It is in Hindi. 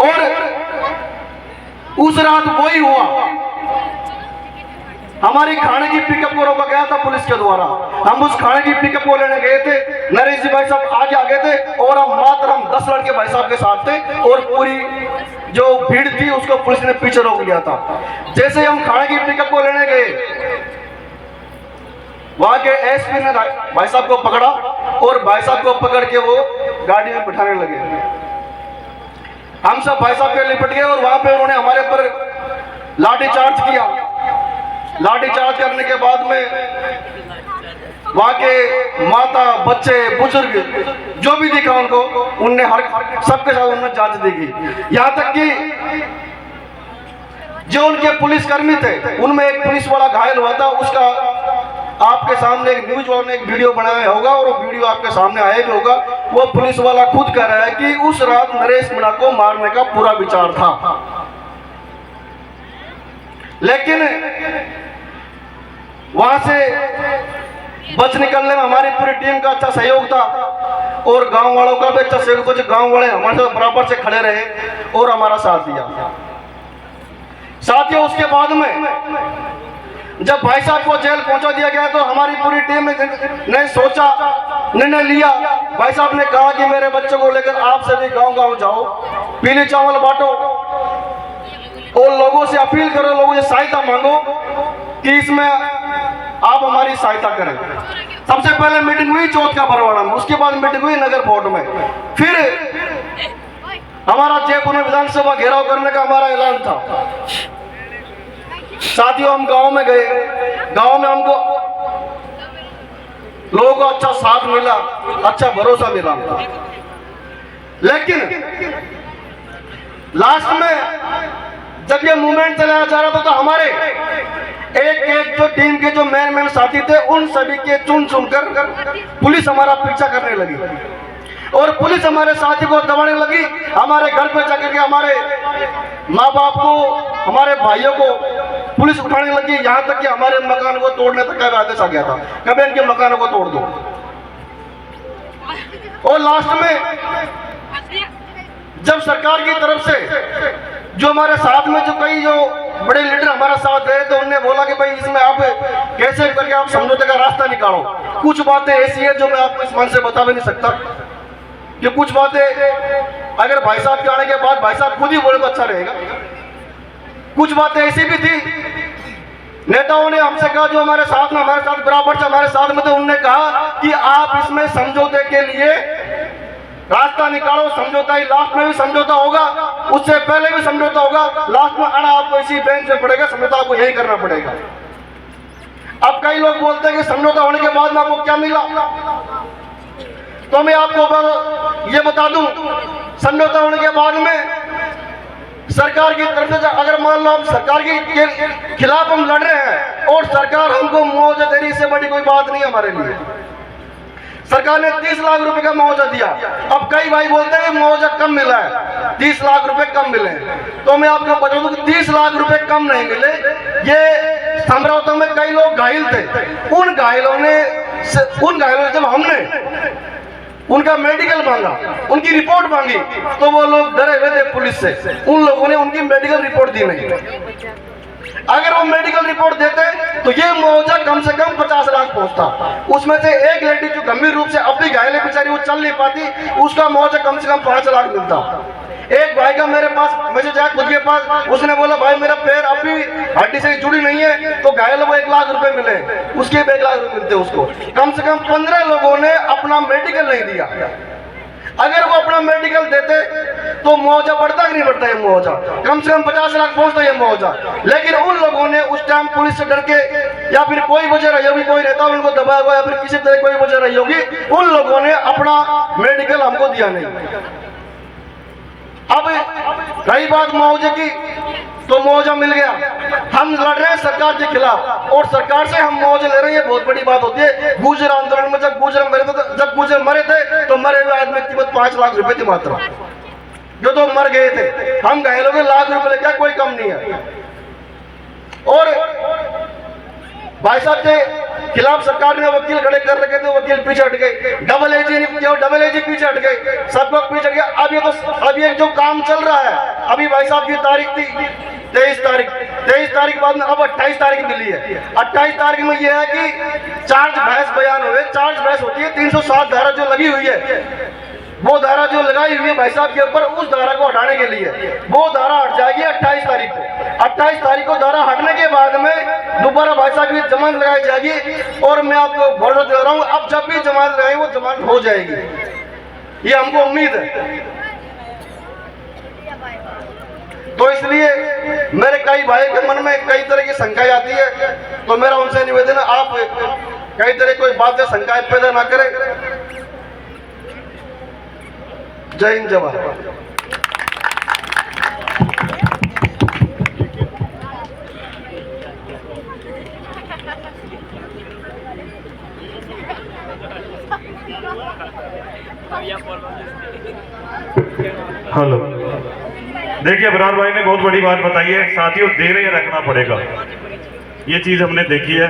और उस रात वही हुआ, हमारी खाने की पिकअप को रोका गया था पुलिस के द्वारा। हम उस खाने की पिकअप को लेने गए थे, नरेश जी भाई साहब आगे आगे थे और हम मात्र 10 लड़के भाई साहब के साथ थे और पूरी जो भीड़ थी उसको पुलिस ने पीछे रोक लिया था। जैसे हम खाने की पिकअप को लेने गए, वहां के एसपी ने भाई साहब को पकड़ा और भाई साहब को पकड़ के वो गाड़ी में बिठाने लगे। हम सब भाई साहब के लिपट गए और वहां पे उन्होंने हमारे पर लाठीचार्ज किया। लाठीचार्ज करने के बाद में वहां के माता, बच्चे, बुजुर्ग जो भी दिखा उनको, उनने हर सबके साथ उन्होंने जांच देखी। यहां तक कि जो उनके पुलिसकर्मी थे उनमें एक पुलिस वाला घायल हुआ था, उसका आपके सामने एक न्यूज वाले ने एक वीडियो बनाया होगा और वो वीडियो आपके सामने आया भी होगा। वो पुलिस वाला खुद कह रहा है कि उस रात नरेश मीणा को मारने का पूरा विचार था, लेकिन वहां से बच निकलने में हमारी पूरी टीम का अच्छा सहयोग था और गांव वालों का भी अच्छा सहयोग था। जो गांव वाले हमारे साथ बराबर से खड़े रहे और हमारा साथ दिया। साथियों, उसके बाद में जब भाई साहब को जेल पहुंचा दिया गया तो हमारी पूरी टीम ने सोचा, निर्णय लिया। भाई साहब ने कहा कि मेरे बच्चों को लेकर आप सभी गांव-गांव जाओ, पीले चावल बांटो और लोगों से अपील करो, लोगों से सहायता मांगो कि इसमें आप हमारी सहायता करें। सबसे पहले मीटिंग हुई चौथ का बरवाड़ा में, उसके बाद मीटिंग हुई नगर फोर्ट में, फिर हमारा जयपुर में विधानसभा घेराव करने का हमारा ऐलान था। साथियों, हम गांव में गए, गांव में हमको लोगों का अच्छा साथ मिला, अच्छा भरोसा मिला, लेकिन लास्ट में जब ये मूवमेंट चलाया जा रहा था तो हमारे एक एक जो टीम के जो मेन साथी थे उन सभी के चुन चुनकर पुलिस हमारा पीछा करने लगी और पुलिस हमारे साथी को दबाने लगी। हमारे घर पे जाकर के हमारे माँ बाप को, हमारे भाइयों को पुलिस उठाने लगी, यहाँ तक कि हमारे मकान को तोड़ने तक का आदेश आ गया था, कभी इनके मकानों को तोड़ दो। और लास्ट में जब सरकार की तरफ से जो हमारे साथ में जो कई जो बड़े लीडर हमारा साथ दे तो उन्होंने बोला कि भाई इसमें आप कैसे करके आप समझौते का रास्ता निकालो। कुछ बातें ऐसी है जो मैं आपको इस मन से बता भी नहीं सकता, कि कुछ बातें अगर भाई साहब के आने के बाद भाई साहब खुद ही बोले तो अच्छा रहेगा। कुछ बातें ऐसी भी थी, नेताओं ने हमसे कहा जो हमारे साथ में, हमारे साथ बराबर से हमारे साथ में थे, उन्होंने कहा कि आप इसमें समझौते के लिए रास्ता निकालो, समझौता ही लास्ट में भी समझौता होगा, उससे पहले भी समझौता होगा, लास्ट में आना आपको इसी बेंच पे पड़ेगा, समझौता आपको यही करना पड़ेगा। अब कई लोग बोलते हैं कि समझौता होने के बाद में आपको क्या मिला, तो मैं आपको ये बता दूं, समझौता होने के बाद में सरकार की तरफ से अगर मान लो हम सरकार के खिलाफ हम लड़ रहे हैं और सरकार हमको मुआवजा दे रही, इससे बड़ी कोई बात नहीं हमारे लिए। सरकार ने 30 लाख रुपए का मुआवजा दिया। अब कई भाई बोलते हैं मुआवजा कम मिला है, 30 लाख रुपए कम मिले, तो मैं आपको बता दूं कि 30 लाख रुपए कम नहीं मिले। ये समझौते में कई लोग घायल थे, उन घायलों ने जब हमने उनका मेडिकल मांगा, उनकी रिपोर्ट मांगी, तो वो लोग डरे हुए थे पुलिस से, उन लोगों ने उनकी मेडिकल रिपोर्ट दी नहीं। अगर वो मेडिकल रिपोर्ट देते तो ये मुआवजा कम से कम 50 लाख पहुंचता। उसमें से एक लेडी जो गंभीर रूप से अब भी घायल है, बेचारी वो चल नहीं पाती, उसका मुआवजा कम से कम 5 लाख मिलता। एक भाई का मेरे पास मैसेज आया खुद के पास, उसने बोला भाई मेरा पैर अब भी हड्डी से जुड़ी नहीं है, तो घायल वो 1 लाख रुपए मिले, उसके 1 लाख रुपए मिलते उसको। कम से कम 15 लोगों ने अपना मेडिकल नहीं दिया। अगर वो अपना मेडिकल देते तो मुआवजा बढ़ता कि नहीं बढ़ता, ये मुआवजा कम से कम 50 लाख पहुंचता ये मुआवजा। लेकिन उन लोगों ने उस टाइम पुलिस से डर के, या फिर कोई वजह रही होगी, कोई नेता उनको दबाया हुआ, या फिर किसी तरह कोई वजह रही होगी, उन लोगों ने अपना मेडिकल हमको दिया नहीं। अब रही बात मुआवजे की, तो मुआवजा मिल गया, हम लड़ रहे हैं सरकार के खिलाफ और सरकार से हम मुआवजा ले रहे हैं, ये बहुत बड़ी बात होती है। गुर्जर आंदोलन में जब गुर्जर मरे थे तो मरे हुए आदमी की कीमत 5 लाख रुपए थी मात्र, जो तो मर गए थे। हम घायलों के लाख रुपए लेकर कोई कम नहीं है। और भाई साहब के खिलाफ सरकार ने वकील खड़े कर रखे थे, वकील पीछे हट गए, डबल एजी पीछे हट गए, सब लोग पीछे गए। अब ये जो काम चल रहा है, अभी भाई साहब की तारीख थी 23 तारीख बाद में अब 28 तारीख मिली है। 28 तारीख में ये है कि चार्ज बहस बयान हुए। चार्ज बहस होती है 307 धारा जो लगी हुई है, वो धारा जो लगाई हुई है भाई साहब के ऊपर, उस धारा को हटाने के लिए वो धारा हट जाएगी 28 तारीख को। 28 तारीख को धारा हटने के बाद में दोबारा भाई साहब की जमानत लगाई जाएगी, और मैं आपको भरोसा दे रहा हूँ अब जब भी जमानत लगाई वो जमानत हो जाएगी, ये हमको उम्मीद है। तो इसलिए मेरे कई भाई के मन में कई तरह की शंकाएं आती है, तो मेरा उनसे निवेदन है आप कई तरह कोई बातें शंकाएं पैदा ना करें। जय हिंद, जय भारत। हेलो, देखिए अबरार भाई ने बहुत बड़ी बात बताई है, साथियों धैर्य रखना पड़ेगा, ये चीज हमने देखी है।